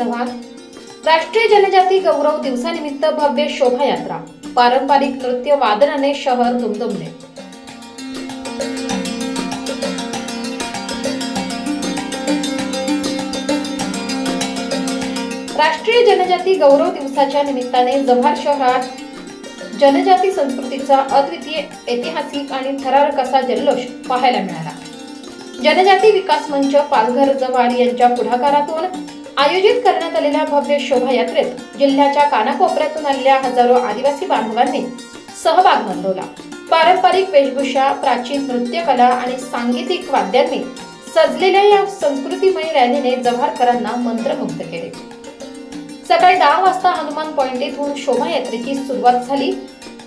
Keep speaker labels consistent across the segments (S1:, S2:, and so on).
S1: जव्हार। राष्ट्रीय जनजाती गौरव दिवसानिमित्त भव्य शोभायात्रा, पारंपरिक नृत्य वादनाने शहर दुमदुमले। राष्ट्रीय जनजाती गौरव दिवसाच्या निमित्ताने जव्हार शहरात जनजाती संस्कृतीचा अद्वितीय ऐतिहासिक आणि थरारक असा जल्लोष पाहायला मिळाला। जनजाती विकास मंच पालघर जव्हार यांच्या पुढाकारातून आयोजित करण्यात आलेल्या भव्य शोभायात्रेत जिल्ह्याच्या कानाकोपऱ्यातून आलेल्या हजारो आदिवासी बांधवांनी सहभाग नोंदवला। पारंपरिक वेशभूषा, प्राचीन नृत्यकला आणि सांगीतिक वाद्यांनी सजलेल्या या संस्कृतीमय रॅलीने जव्हारकरांना मंत्रमुग्ध केले। सकाळी 10 वाजता हनुमान पॉइंट येथून शोभायात्रेची सुरुवात झाली।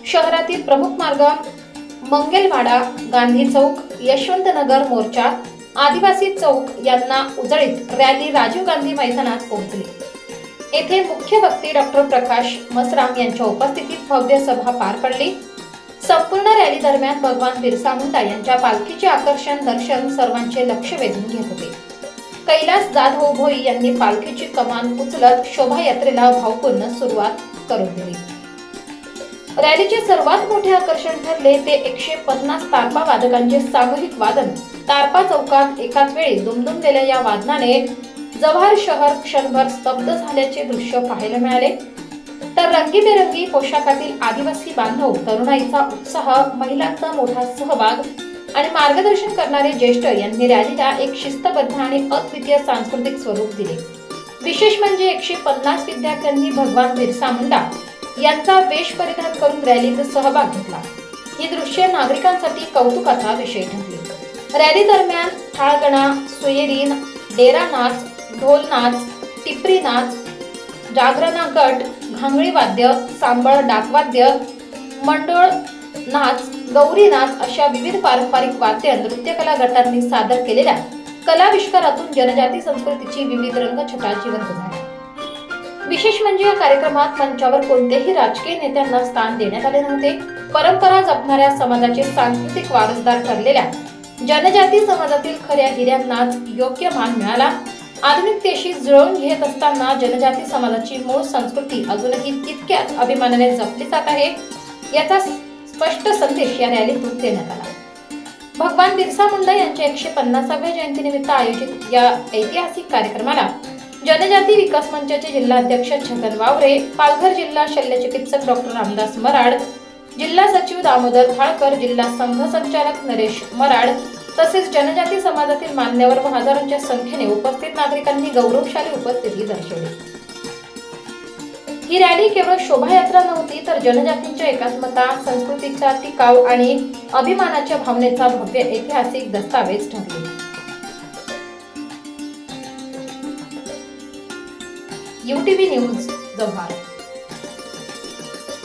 S1: शहरातील प्रमुख मार्ग मंगेलवाडा, गांधी चौक, यशवंतनगर मोर्चा, आदिवासी चौक यांना उजळीत रॅली राजीव गांधी मैदानात पोहोचली। येथे मुख्य वक्ते डॉक्टर प्रकाश मसराम यांच्या उपस्थितीत भव्य सभा पार पडली। संपूर्ण रॅली दरम्यान भगवान बिरसा मुंडा यांच्या पालखीचे आकर्षण दर्शन सर्वांचे लक्ष वेधून घेत होते। कैलास जाधव भोई यांनी पालखीची कमान उचलत शोभायात्रेला भावपूर्ण सुरुवात करून दिली। रॅलीचे सर्वात मोठे आकर्षण ठरले ते 150 तारपा वादकांचे सामूहिक वादन। तारपा चौकात एकाच वेळी दुमदुमलेल्या या वादनाने जव्हार शहर क्षणभर स्तब्ध झाल्याचे दृश्य पाहायला मिळाले। तर रंगीबेरंगी पोशाखातील आदिवासी बांधव, तरुणाईचा उत्साह, महिलांचा मोठा सहभाग आणि मार्गदर्शन करणारे ज्येष्ठ यांनी रॅलीला एक शिस्तबद्ध आणि अद्वितीय सांस्कृतिक स्वरूप दिले। विशेष म्हणजे 150 विद्यार्थ्यांनी भगवान बिरसा मुंडा यांचा वेश परिधान करून रॅलीत सहभाग घेतला। ही दृश्य नागरिकांसाठी कौतुकाचा विषय ठरली। रॅली दरम्यान थाळगणा, सुयेरीन, डेरा नाच, ढोल नाच, टिपरी नाच, जागरणा गट, घांगडी वाद्य, सांबळ डाकवाद्य, मंडळ नाच, गौरी नाच अशा विविध पारंपरिक वाद्य नृत्यकला गटांनी सादर केलेल्या कलाविष्कारातून जनजाती संस्कृतीची विविध रंगछटा जिवंत झाल्या। विशेष म्हणजे या कार्यक्रमात मंचावर कोणत्याही राजकीय नेत्यांना स्थान देण्यात आले नव्हते। परंपरा जपणाऱ्या समाजाचे सांस्कृतिक वारसदार ठरलेल्या जनजाती समाजातील खऱ्या हिऱ्यांनाच योग्य मान मिळाला। आधुनिकतेशी जुळवून घेत असताना जनजाती समाजाची मूळ संस्कृती अजूनही तितक्याच अभिमानाने जपली जात आहे, याचा स्पष्ट संदेश या रॅलीतून देण्यात आला। भगवान बिरसा मुंडा यांच्या 150व्या जयंतीनिमित्त आयोजित या ऐतिहासिक कार्यक्रमाला जनजाती विकास मंचाचे जिल्हाध्यक्ष छगन वावरे, पालघर जिल्हा शल्यचिकित्सक डॉक्टर रामदास मराड, जिल्हा सचिव दामोदर थाळकर, जिल्हा संघ संचालक नरेश मराड तसेच जनजाती समाजातील मान्यवर व हजारोंच्या संख्येने उपस्थित नागरिकांनी गौरवशाली उपस्थिती दर्शवली। ही रॅली केवळ शोभायात्रा नव्हती तर जनजातींच्या एकात्मता, संस्कृतीचा टिकाव आणि अभिमानाच्या भावनेचा भव्य ऐतिहासिक दस्तावेज ठरली। UTV news Jawhar.